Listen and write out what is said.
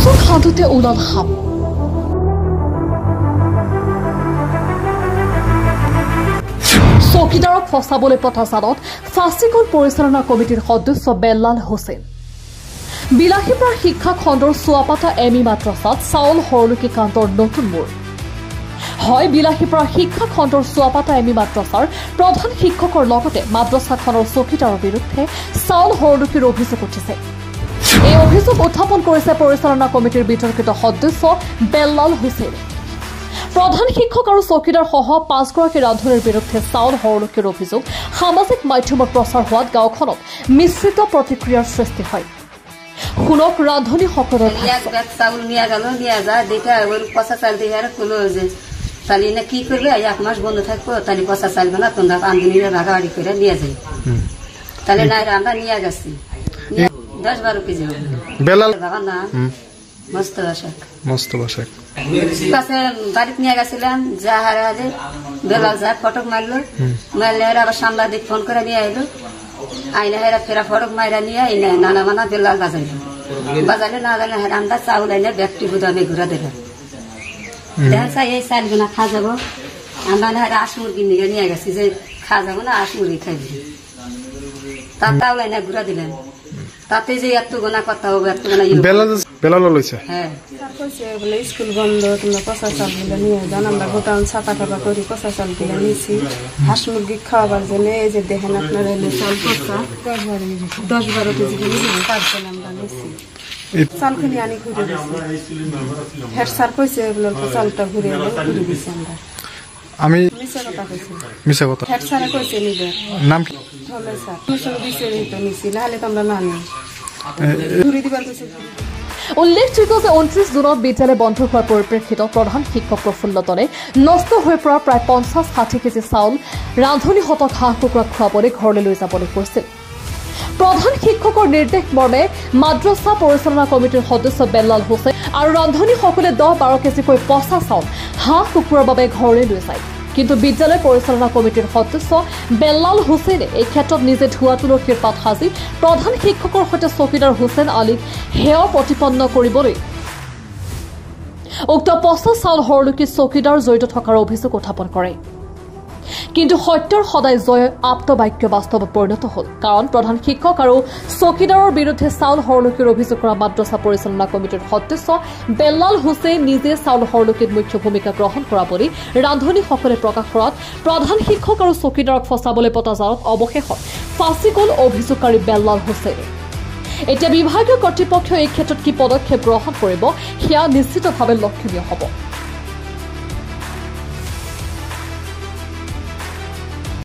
বাচন হাঁধোতে ওলাল সাপ। চকীদাৰক ফচাবলৈ পতা জালত ফাঁচীকল পৰিচালনা কমিটিৰ সদস্য বেল্লাল হুছেইন। বিলাসীৰ পৰা শিক্ষা খণ্ডৰ চুৱাপাতা এমি মাদ্ৰাছাত চাউল সৰলুকি কাণ্ডৰ নতুন মূৰ। হয়, বিলাসীৰ পৰা শিক্ষা খণ্ডৰ চুৱাপাতা এমি মাদ্ৰাছাৰ প্ৰধান শিক্ষকৰ লগতে মাদ্ৰাছাখনৰ চকীদাৰৰ বিৰুদ্ধে চাউল সৰলুকিৰ অভিযোগ উঠিছে। এই অভিযোগ উত্থাপন কৰিছে পৰিচালনা কমিটিৰ বিতৰ্কিত সদস্য বেল্লাল হুছেইনে। প্ৰধান শিক্ষক আৰু চকীদাৰ সহ 5গৰাকী ৰান্ধনীৰ বিৰুদ্ধে চাউল সৰলুকিৰ অভিযোগ সামাজিক মাধ্যমত প্ৰচাৰ হোৱাত গাঁওখনত মিশ্ৰিত প্ৰতিক্ৰিয়াৰ সৃষ্টি হয়। শুনক ৰান্ধনীসকলৰ চাউল নিয়ে গেল নিয়ে যা দেখা পচা চাল দিয়ে কলো যে তাহলে না কি করবে 1 মাস বন্ধ থাকবো তাহলে পচা চালবে না তোমরা আমদানিরা ভাগাভাগি করে নিয়ে যাই। তাহলে না আমরা নিয়ে গেছি 10-12 কেজি বেলাল বাবা না মোস্তফা শেখ পাশে বাড়িতে নিয়ে গেছিলাম যা হারে বেলাল যা ফটক মারলো মারলে আবার সাংবাদিক ফোন করে নিয়ে এলো আইনা হেরা ফেরা ফটক মাইরা নিয়ে আইনা নানা মানা বেলাল বাজাইলো বাজাইলে না জানে হেরা আমরা চাউল আইনে ব্যক্তি গুদামে ঘুরা দেবে দেখা যায় এই চালগুনা খা যাবো আমরা হেরা আঁশ মুরগি নিয়ে গেছি যে খা যাবো না আঁশ মুরগি খাইবি তার চাউল আইনে ঘুরা দিলেন তাতে যে এত গোনা কথা হবে এত গোনা বেলাল লইছে। হ্যাঁ বলে স্কুল বন্ধ তোমরা পচা চালগুলো নিয়ে যান আমরা গোটাউন ছাপা টাপা করি পচা চালগুলো নিয়েছি হাঁস মুরগি খাওয়াবার জন্য এই যে দেখেন আপনারা চাল পচা 10-12 কেজি তার জন্য আমরা নিয়েছি চাল খুনি আনি ঘুরে দিচ্ছি হেড স্যার কইছে এগুলো চালটা ঘুরে দিচ্ছি আমরা আমি মিছা কথা হেড স্যার কইছে নিবে নাম কি হলে স্যার মিশন দিছে তো নিছি নাহলে তো আমরা না নিই ঘুরে দিবার কইছে। উল্লেখযোগ্য যে 29 জুনত বিদ্যালয় বন্ধ হোৱাৰ পৰিপ্ৰেক্ষিতত প্ৰধান শিক্ষক প্ৰফুল্লতনে নষ্ট হৈ পৰা প্ৰায় 50-60 কেজি চাউল ৰান্ধনীহঁতক হাঁহ কুকুৰা খুৱাবলৈ ঘৰলৈ লৈ যাবলৈ কৈছিল। প্ৰধান শিক্ষকৰ নিৰ্দেশ মৰ্মে মাদ্ৰাছা পৰিচালনা কমিটিৰ সদস্য বেল্লাল হুছেইন আৰু ৰান্ধনীসকলে 10-12 কেজিকৈ পচা চাউল হাঁহ কুকুৰাৰ বাবে ঘৰলৈ লৈ যায়। কিন্তু বিদ্যালয় পৰিচালনা কমিটিৰ সদস্য বেল্লাল হুছেইনে এই ক্ষেত্ৰত নিজে ধোৱা তুলসীৰ পাত সাজি প্ৰধান শিক্ষকৰ সৈতে চকীদাৰ হুছেইন আলীক হেয় প্ৰতিপন্ন কৰিবলৈ উক্ত পচা চাউল সৰলুকি চকীদাৰ জড়িত থকাৰ অভিযোগ উত্থাপন কৰে। কিন্তু সত্যৰ সদায় জয় আপ্তবাক্য বাস্তৱত পৰিণত হ'ল, কাৰণ প্ৰধান শিক্ষক আৰু চকীদাৰৰ বিৰুদ্ধে চাউল সৰলুকিৰ অভিযোগ কৰা মাদ্ৰাছা পৰিচালনা কমিটিৰ সদস্য বেল্লাল হুছেইন নিজে চাউল সৰলুকিত মুখ্য ভূমিকা গ্ৰহণ কৰা বুলি ৰান্ধনীসকলে প্ৰকাশ কৰাত প্ৰধান শিক্ষক আৰু চকীদাৰক ফচাবলৈ পতা জালত অৱশেষত ফাঁচি গ'ল অভিযোগকাৰী বেল্লাল হুছেইনে। এতিয়া বিভাগীয় কৰ্তৃপক্ষই এই ক্ষেত্ৰত কি পদক্ষেপ গ্ৰহণ কৰিব সেয়া নিশ্চিতভাৱে লক্ষণীয় হ'ব।